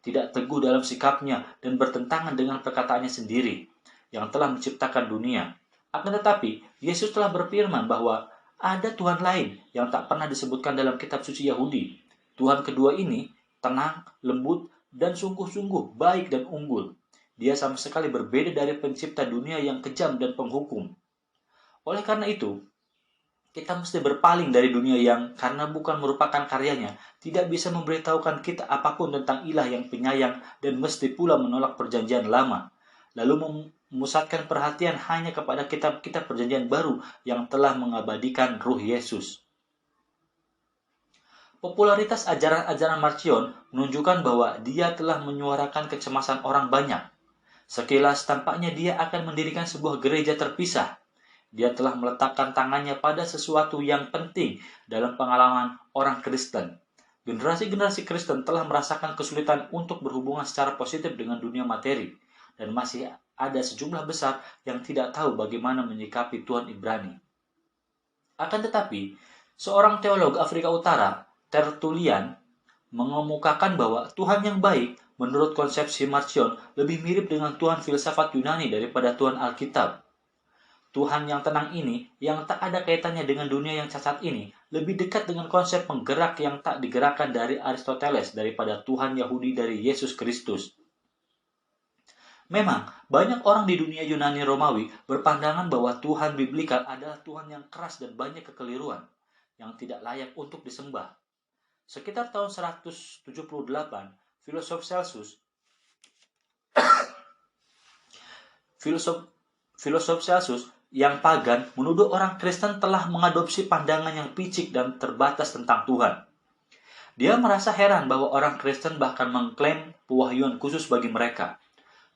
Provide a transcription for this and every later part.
tidak teguh dalam sikapnya, dan bertentangan dengan perkataannya sendiri yang telah menciptakan dunia. Akan tetapi, Yesus telah berfirman bahwa ada Tuhan lain yang tak pernah disebutkan dalam kitab suci Yahudi. Tuhan kedua ini tenang, lembut, dan sungguh-sungguh baik dan unggul. Dia sama sekali berbeda dari pencipta dunia yang kejam dan penghukum. Oleh karena itu, kita mesti berpaling dari dunia yang karena bukan merupakan karyanya, tidak bisa memberitahukan kita apapun tentang ilah yang penyayang dan mesti pula menolak perjanjian lama. Lalu memusatkan perhatian hanya kepada kitab-kitab perjanjian baru yang telah mengabadikan ruh Yesus. Popularitas ajaran-ajaran Marcion menunjukkan bahwa dia telah menyuarakan kecemasan orang banyak. Sekilas tampaknya dia akan mendirikan sebuah gereja terpisah. Dia telah meletakkan tangannya pada sesuatu yang penting dalam pengalaman orang Kristen. Generasi-generasi Kristen telah merasakan kesulitan untuk berhubungan secara positif dengan dunia materi, dan masih ada sejumlah besar yang tidak tahu bagaimana menyikapi Tuhan Ibrani. Akan tetapi, seorang teolog Afrika Utara, Tertullian, mengemukakan bahwa Tuhan yang baik menurut konsepsi Marcion lebih mirip dengan Tuhan filsafat Yunani daripada Tuhan Alkitab. Tuhan yang tenang ini, yang tak ada kaitannya dengan dunia yang cacat ini, lebih dekat dengan konsep penggerak yang tak digerakkan dari Aristoteles daripada Tuhan Yahudi dari Yesus Kristus. Memang, banyak orang di dunia Yunani Romawi berpandangan bahwa Tuhan biblikal adalah Tuhan yang keras dan banyak kekeliruan, yang tidak layak untuk disembah. Sekitar tahun 178, filosof Celsus yang pagan menuduh orang Kristen telah mengadopsi pandangan yang picik dan terbatas tentang Tuhan. Dia merasa heran bahwa orang Kristen bahkan mengklaim pewahyuan khusus bagi mereka.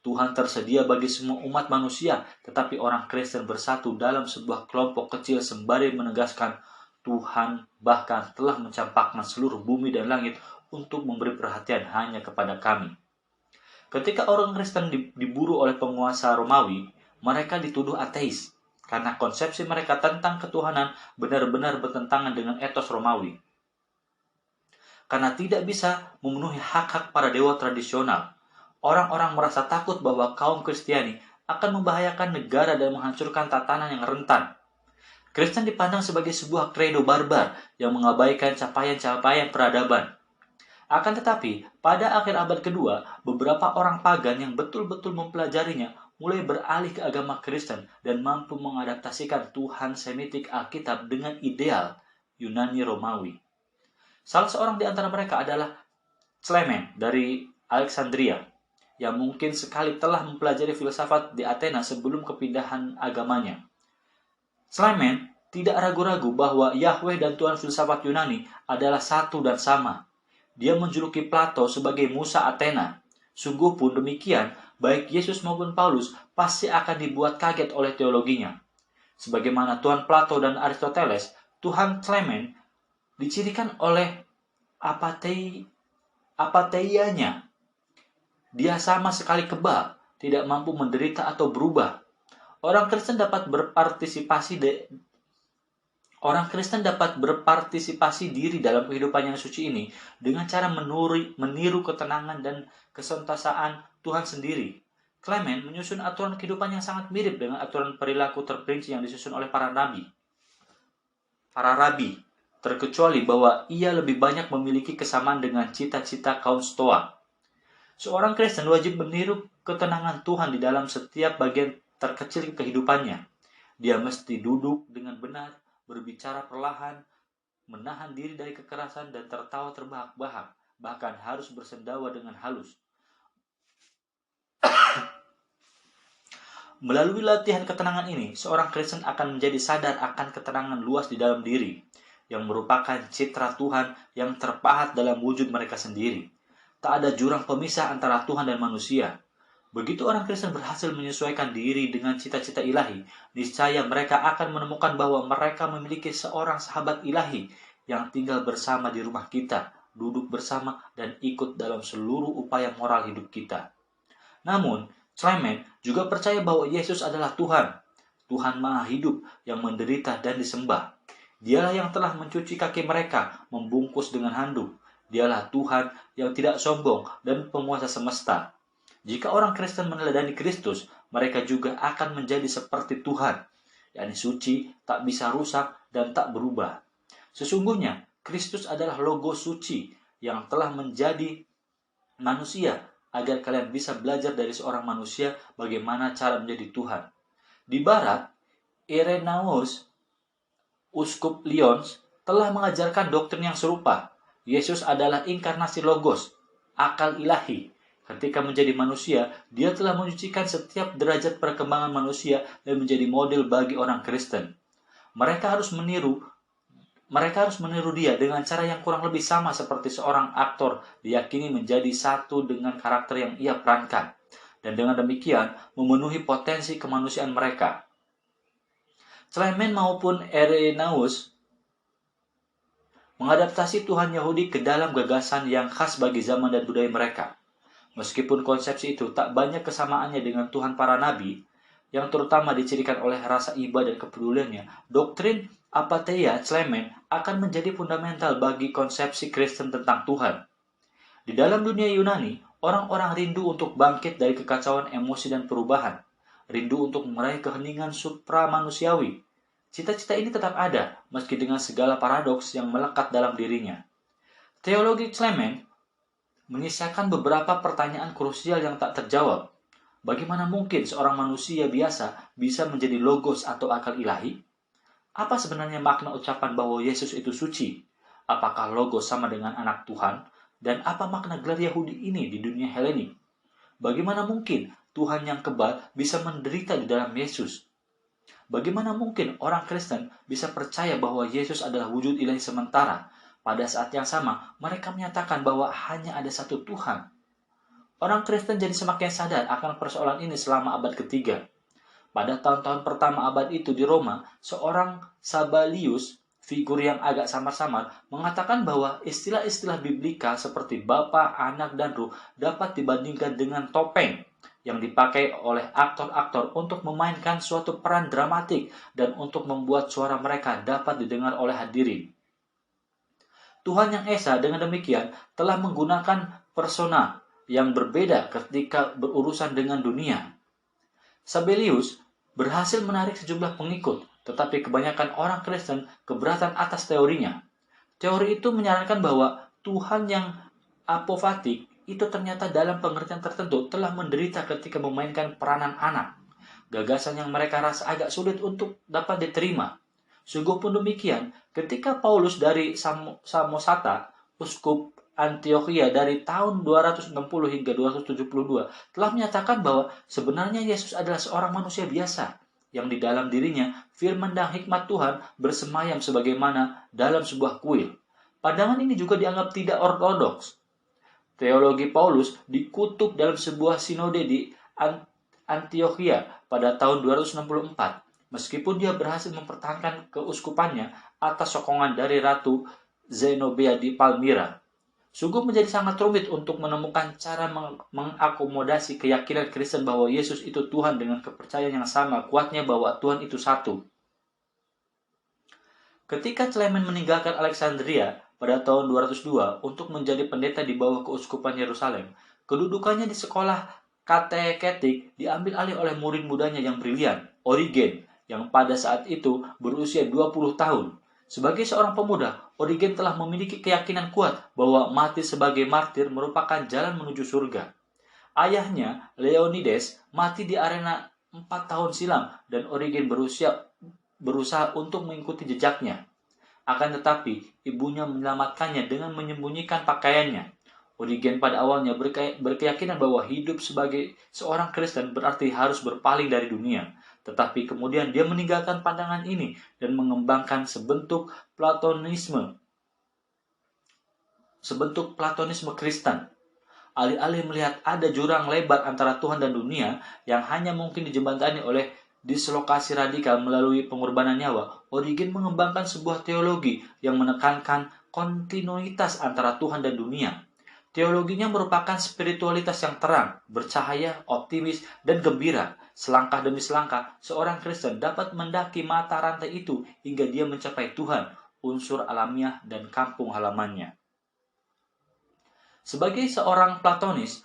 Tuhan tersedia bagi semua umat manusia, tetapi orang Kristen bersatu dalam sebuah kelompok kecil sembari menegaskan Tuhan bahkan telah mencampakkan seluruh bumi dan langit untuk memberi perhatian hanya kepada kami. Ketika orang Kristen diburu oleh penguasa Romawi, mereka dituduh ateis, karena konsepsi mereka tentang ketuhanan benar-benar bertentangan dengan etos Romawi. Karena tidak bisa memenuhi hak-hak para dewa tradisional, orang-orang merasa takut bahwa kaum Kristiani akan membahayakan negara dan menghancurkan tatanan yang rentan. Kristen dipandang sebagai sebuah kredo barbar yang mengabaikan capaian-capaian peradaban. Akan tetapi, pada akhir abad kedua, beberapa orang pagan yang betul-betul mempelajarinya mulai beralih ke agama Kristen dan mampu mengadaptasikan Tuhan Semitik Alkitab dengan ideal Yunani Romawi. Salah seorang di antara mereka adalah Clement dari Alexandria, yang mungkin sekali telah mempelajari filsafat di Athena sebelum kepindahan agamanya. Clement tidak ragu-ragu bahwa Yahweh dan Tuhan filsafat Yunani adalah satu dan sama. Dia menjuluki Plato sebagai Musa Athena. Sungguh pun demikian, baik Yesus maupun Paulus pasti akan dibuat kaget oleh teologinya. Sebagaimana Tuhan Plato dan Aristoteles, Tuhan Clement dicirikan oleh apateianya. Dia sama sekali kebal, tidak mampu menderita atau berubah. Orang Kristen dapat berpartisipasi diri dalam kehidupan yang suci ini dengan cara meniru ketenangan dan kesentasaan Tuhan sendiri. Clement menyusun aturan kehidupan yang sangat mirip dengan aturan perilaku terperinci yang disusun oleh para rabi, terkecuali bahwa ia lebih banyak memiliki kesamaan dengan cita-cita kaum Stoa. Seorang Kristen wajib meniru ketenangan Tuhan di dalam setiap bagian terkecil kehidupannya. Dia mesti duduk dengan benar, berbicara perlahan, menahan diri dari kekerasan dan tertawa terbahak-bahak, bahkan harus bersendawa dengan halus. Melalui latihan ketenangan ini, seorang Kristen akan menjadi sadar akan ketenangan luas di dalam diri, yang merupakan citra Tuhan yang terpahat dalam wujud mereka sendiri. Tak ada jurang pemisah antara Tuhan dan manusia. Begitu orang Kristen berhasil menyesuaikan diri dengan cita-cita ilahi, niscaya mereka akan menemukan bahwa mereka memiliki seorang sahabat ilahi yang tinggal bersama di rumah kita, duduk bersama, dan ikut dalam seluruh upaya moral hidup kita. Namun, Clement juga percaya bahwa Yesus adalah Tuhan, Tuhan Maha Hidup yang menderita dan disembah. Dialah yang telah mencuci kaki mereka, membungkus dengan handuk. Dialah Tuhan yang tidak sombong dan penguasa semesta. Jika orang Kristen meneladani Kristus, mereka juga akan menjadi seperti Tuhan, yakni suci, tak bisa rusak, dan tak berubah. Sesungguhnya, Kristus adalah logo suci yang telah menjadi manusia, agar kalian bisa belajar dari seorang manusia bagaimana cara menjadi Tuhan. Di barat, Irenaeus, Uskup Lyons, telah mengajarkan doktrin yang serupa. Yesus adalah inkarnasi logos, akal ilahi. Ketika menjadi manusia, dia telah menyucikan setiap derajat perkembangan manusia dan menjadi model bagi orang Kristen. Mereka harus meniru dia dengan cara yang kurang lebih sama seperti seorang aktor diyakini menjadi satu dengan karakter yang ia perankan, dan dengan demikian memenuhi potensi kemanusiaan mereka. Clement maupun Irenaeus mengadaptasi Tuhan Yahudi ke dalam gagasan yang khas bagi zaman dan budaya mereka. Meskipun konsepsi itu tak banyak kesamaannya dengan Tuhan para nabi, yang terutama dicirikan oleh rasa iba dan kepeduliannya, doktrin apatheia Clement akan menjadi fundamental bagi konsepsi Kristen tentang Tuhan. Di dalam dunia Yunani, orang-orang rindu untuk bangkit dari kekacauan emosi dan perubahan, rindu untuk meraih keheningan supra-manusiawi. Cita-cita ini tetap ada, meski dengan segala paradoks yang melekat dalam dirinya. Teologi Clement menyisakan beberapa pertanyaan krusial yang tak terjawab. Bagaimana mungkin seorang manusia biasa bisa menjadi logos atau akal ilahi? Apa sebenarnya makna ucapan bahwa Yesus itu suci? Apakah logos sama dengan anak Tuhan? Dan apa makna gelar Yahudi ini di dunia Helenik? Bagaimana mungkin Tuhan yang kebal bisa menderita di dalam Yesus? Bagaimana mungkin orang Kristen bisa percaya bahwa Yesus adalah wujud ilahi sementara? Pada saat yang sama, mereka menyatakan bahwa hanya ada satu Tuhan. Orang Kristen jadi semakin sadar akan persoalan ini selama abad ketiga. Pada tahun-tahun pertama abad itu di Roma, seorang Sabellius, figur yang agak samar-samar, mengatakan bahwa istilah-istilah biblika seperti Bapa, Anak, dan Ruh dapat dibandingkan dengan topeng yang dipakai oleh aktor-aktor untuk memainkan suatu peran dramatik dan untuk membuat suara mereka dapat didengar oleh hadirin. Tuhan yang Esa dengan demikian telah menggunakan persona yang berbeda ketika berurusan dengan dunia. Sabellius berhasil menarik sejumlah pengikut, tetapi kebanyakan orang Kristen keberatan atas teorinya. Teori itu menyarankan bahwa Tuhan yang apofatik itu ternyata dalam pengertian tertentu telah menderita ketika memainkan peranan anak. Gagasan yang mereka rasa agak sulit untuk dapat diterima. Sungguh pun demikian, ketika Paulus dari Samosata, uskup Antiokhia dari tahun 260 hingga 272 telah menyatakan bahwa sebenarnya Yesus adalah seorang manusia biasa yang di dalam dirinya firman dan hikmat Tuhan bersemayam sebagaimana dalam sebuah kuil. Pandangan ini juga dianggap tidak ortodoks. Teologi Paulus dikutuk dalam sebuah sinode di Antiokhia pada tahun 264, meskipun dia berhasil mempertahankan keuskupannya atas sokongan dari Ratu Zenobia di Palmyra. Sungguh menjadi sangat rumit untuk menemukan cara mengakomodasi keyakinan Kristen bahwa Yesus itu Tuhan dengan kepercayaan yang sama kuatnya bahwa Tuhan itu satu. Ketika Clement meninggalkan Alexandria pada tahun 202 untuk menjadi pendeta di bawah keuskupan Yerusalem, kedudukannya di sekolah kateketik diambil alih oleh murid mudanya yang brilian, Origen, yang pada saat itu berusia 20 tahun. Sebagai seorang pemuda, Origen telah memiliki keyakinan kuat bahwa mati sebagai martir merupakan jalan menuju surga. Ayahnya, Leonides, mati di arena 4 tahun silam dan Origen berusaha untuk mengikuti jejaknya. Akan tetapi, ibunya menyelamatkannya dengan menyembunyikan pakaiannya. Origen pada awalnya berkeyakinan bahwa hidup sebagai seorang Kristen berarti harus berpaling dari dunia. Tetapi kemudian dia meninggalkan pandangan ini dan mengembangkan sebentuk Platonisme Kristen. Alih-alih melihat ada jurang lebar antara Tuhan dan dunia yang hanya mungkin dijembatani oleh dislokasi radikal melalui pengorbanan nyawa, Origen mengembangkan sebuah teologi yang menekankan kontinuitas antara Tuhan dan dunia. Teologinya merupakan spiritualitas yang terang, bercahaya, optimis, dan gembira. Selangkah demi selangkah, seorang Kristen dapat mendaki mata rantai itu hingga dia mencapai Tuhan, unsur alamiah dan kampung halamannya. Sebagai seorang Platonis,